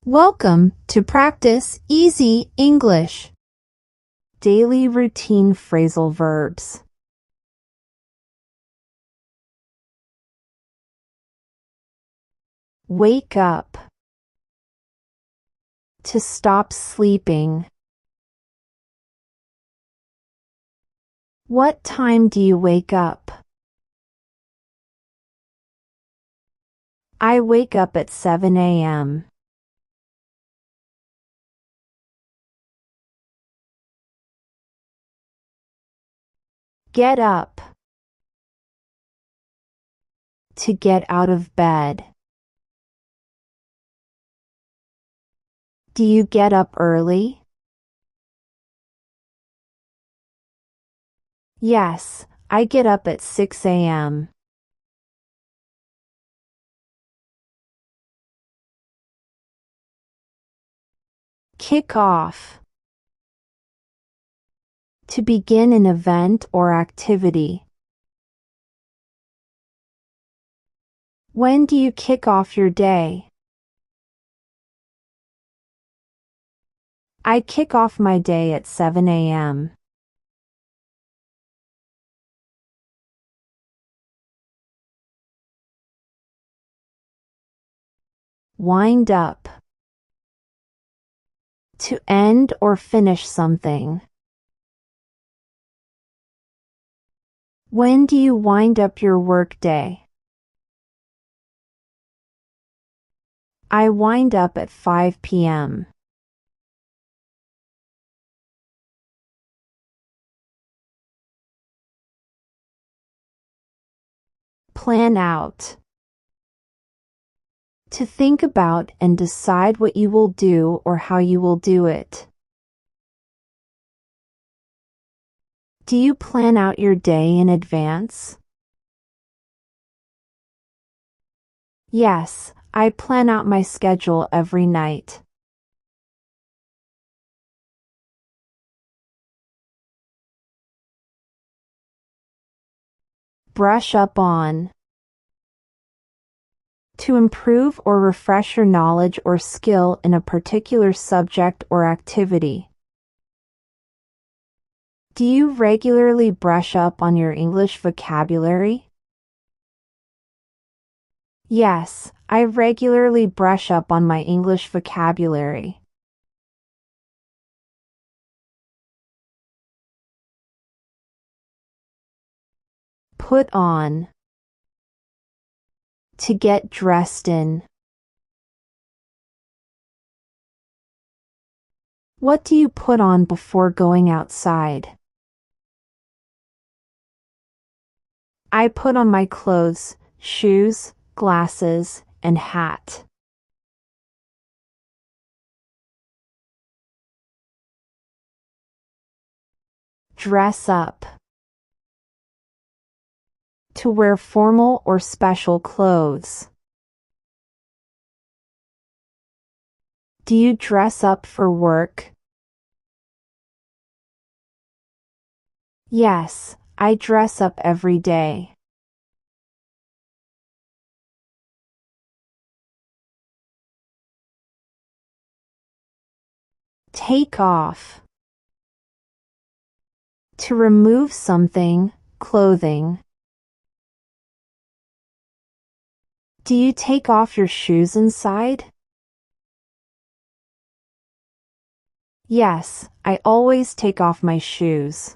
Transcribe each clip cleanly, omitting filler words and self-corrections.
Welcome to Practice Easy English. Daily routine phrasal verbs. Wake up. To stop sleeping. What time do you wake up? I wake up at 7 a.m. Get up. To get out of bed. Do you get up early? Yes, I get up at 6 a.m. Kick off. To begin an event or activity. When do you kick off your day? I kick off my day at 7 a.m. Wind up. To end or finish something. When do you wind up your workday? I wind up at 5 p.m. Plan out. To think about and decide what you will do or how you will do it. Do you plan out your day in advance? Yes, I plan out my schedule every night. Brush up on. To improve or refresh your knowledge or skill in a particular subject or activity. Do you regularly brush up on your English vocabulary? Yes, I regularly brush up on my English vocabulary. Put on. To get dressed in. What do you put on before going outside? I put on my clothes, shoes, glasses, and hat. Dress up. To wear formal or special clothes. Do you dress up for work? Yes, I dress up every day. Take off. To remove something, clothing. Do you take off your shoes inside? Yes, I always take off my shoes.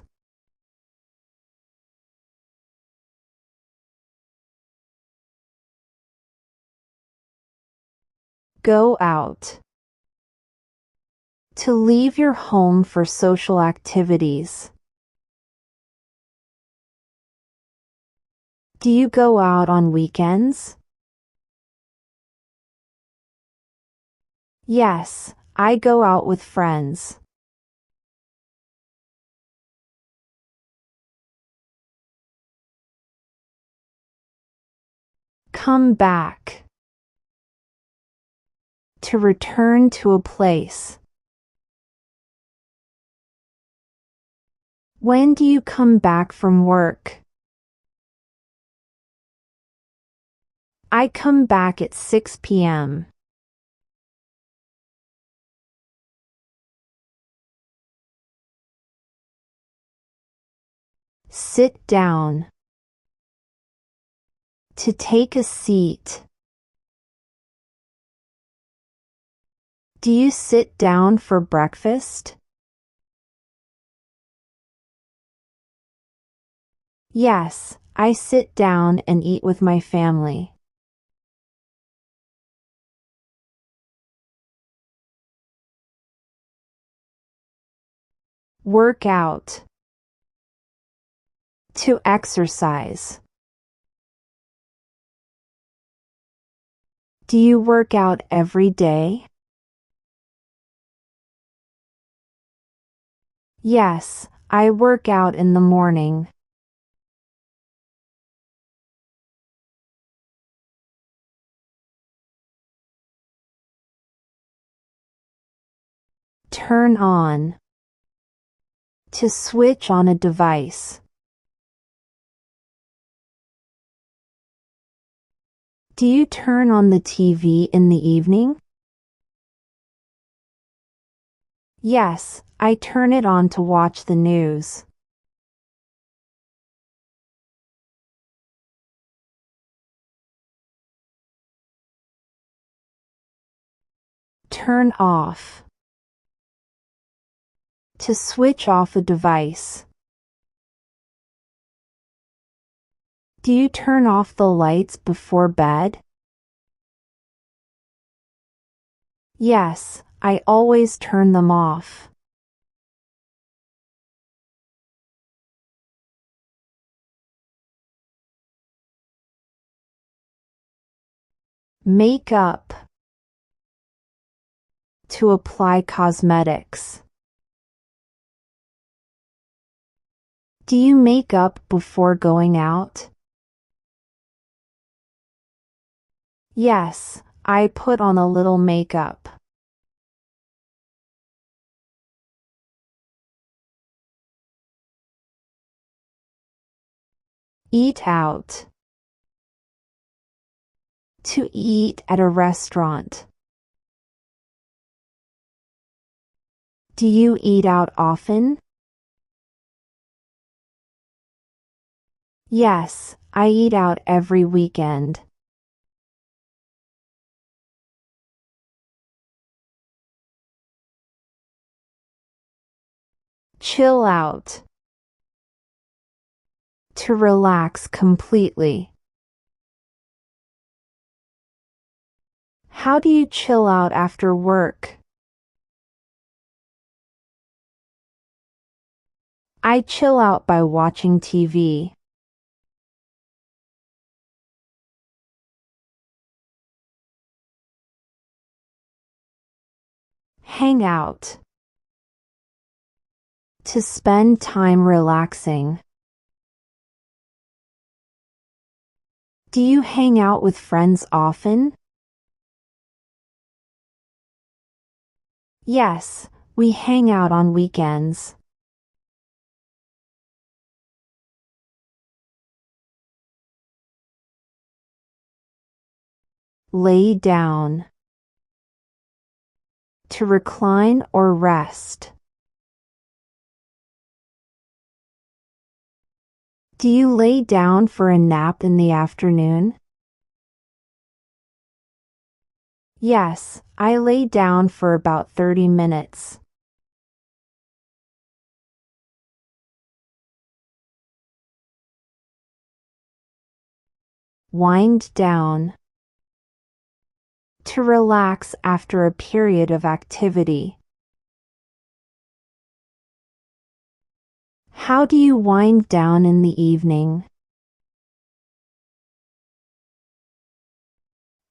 Go out. To leave your home for social activities. Do you go out on weekends? Yes, I go out with friends. Come back. To return to a place. When do you come back from work? I come back at 6 p.m. Sit down. To take a seat. Do you sit down for breakfast? Yes, I sit down and eat with my family. Work out. To exercise. Do you work out every day? Yes, I work out in the morning. Turn on. To switch on a device. Do you turn on the TV in the evening? Yes, I turn it on to watch the news. Turn off. To switch off a device. Do you turn off the lights before bed? Yes, I always turn them off. Make up. To apply cosmetics. Do you make up before going out? Yes, I put on a little makeup. Eat out. To eat at a restaurant. Do you eat out often? Yes, I eat out every weekend. Chill out. To relax completely. How do you chill out after work? I chill out by watching TV. Hang out. To spend time relaxing. Do you hang out with friends often? Yes, we hang out on weekends. Lay down. To recline or rest. Do you lay down for a nap in the afternoon? Yes, I lay down for about 30 minutes. Wind down. To relax after a period of activity. How do you wind down in the evening?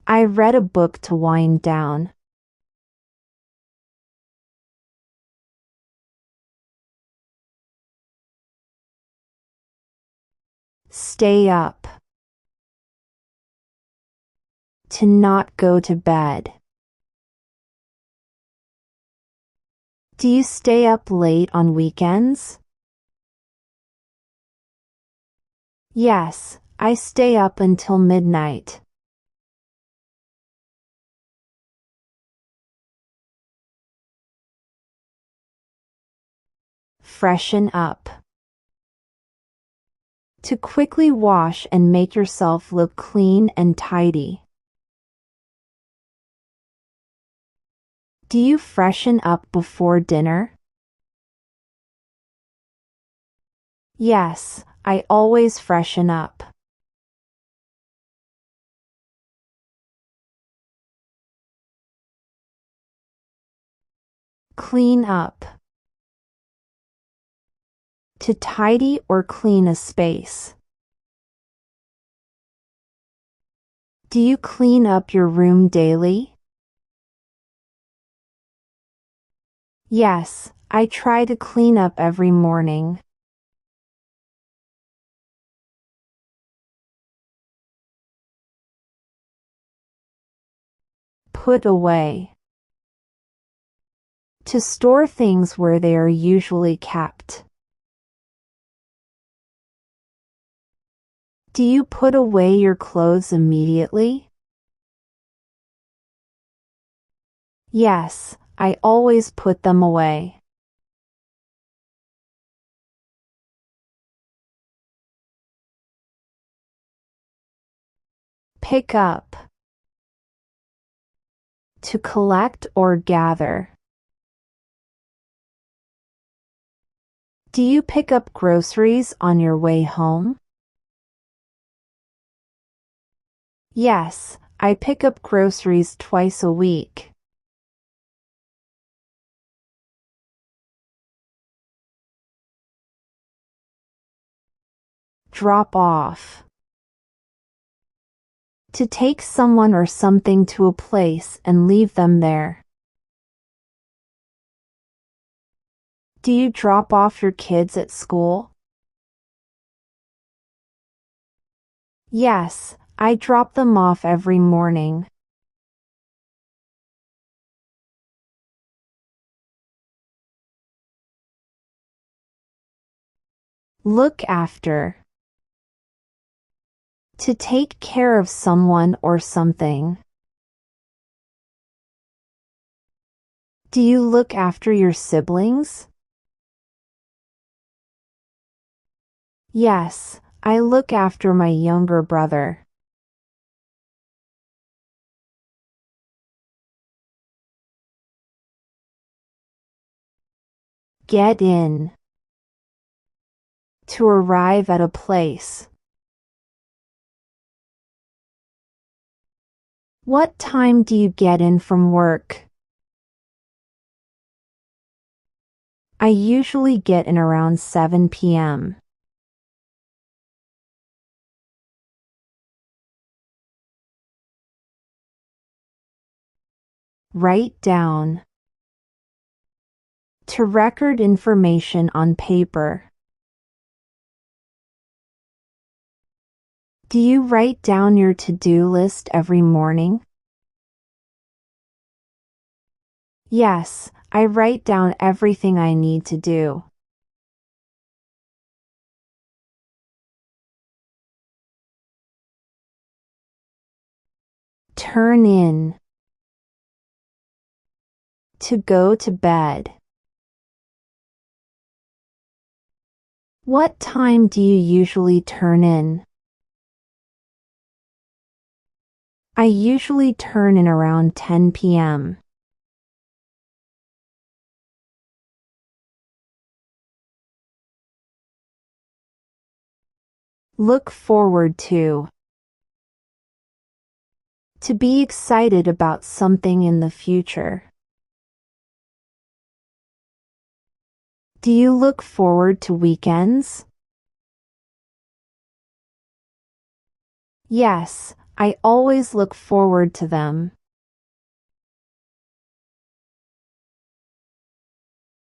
I read a book to wind down. Stay up. To not go to bed. Do you stay up late on weekends? Yes, I stay up until midnight. Freshen up. To quickly wash and make yourself look clean and tidy. Do you freshen up before dinner? Yes, I always freshen up. Clean up. To tidy or clean a space. Do you clean up your room daily? Yes, I try to clean up every morning. Put away. To store things where they are usually kept. Do you put away your clothes immediately? Yes, I always put them away. Pick up. To collect or gather. Do you pick up groceries on your way home? Yes, I pick up groceries twice a week. Drop off. To take someone or something to a place and leave them there. Do you drop off your kids at school? Yes, I drop them off every morning. Look after. To take care of someone or something. Do you look after your siblings? Yes, I look after my younger brother. Get in. To arrive at a place. What time do you get in from work? I usually get in around 7 p.m. Write down. To record information on paper. Do you write down your to-do list every morning? Yes, I write down everything I need to do. Turn in. To go to bed. What time do you usually turn in? I usually turn in around 10 p.m. Look forward to. To be excited about something in the future. Do you look forward to weekends? Yes, I always look forward to them.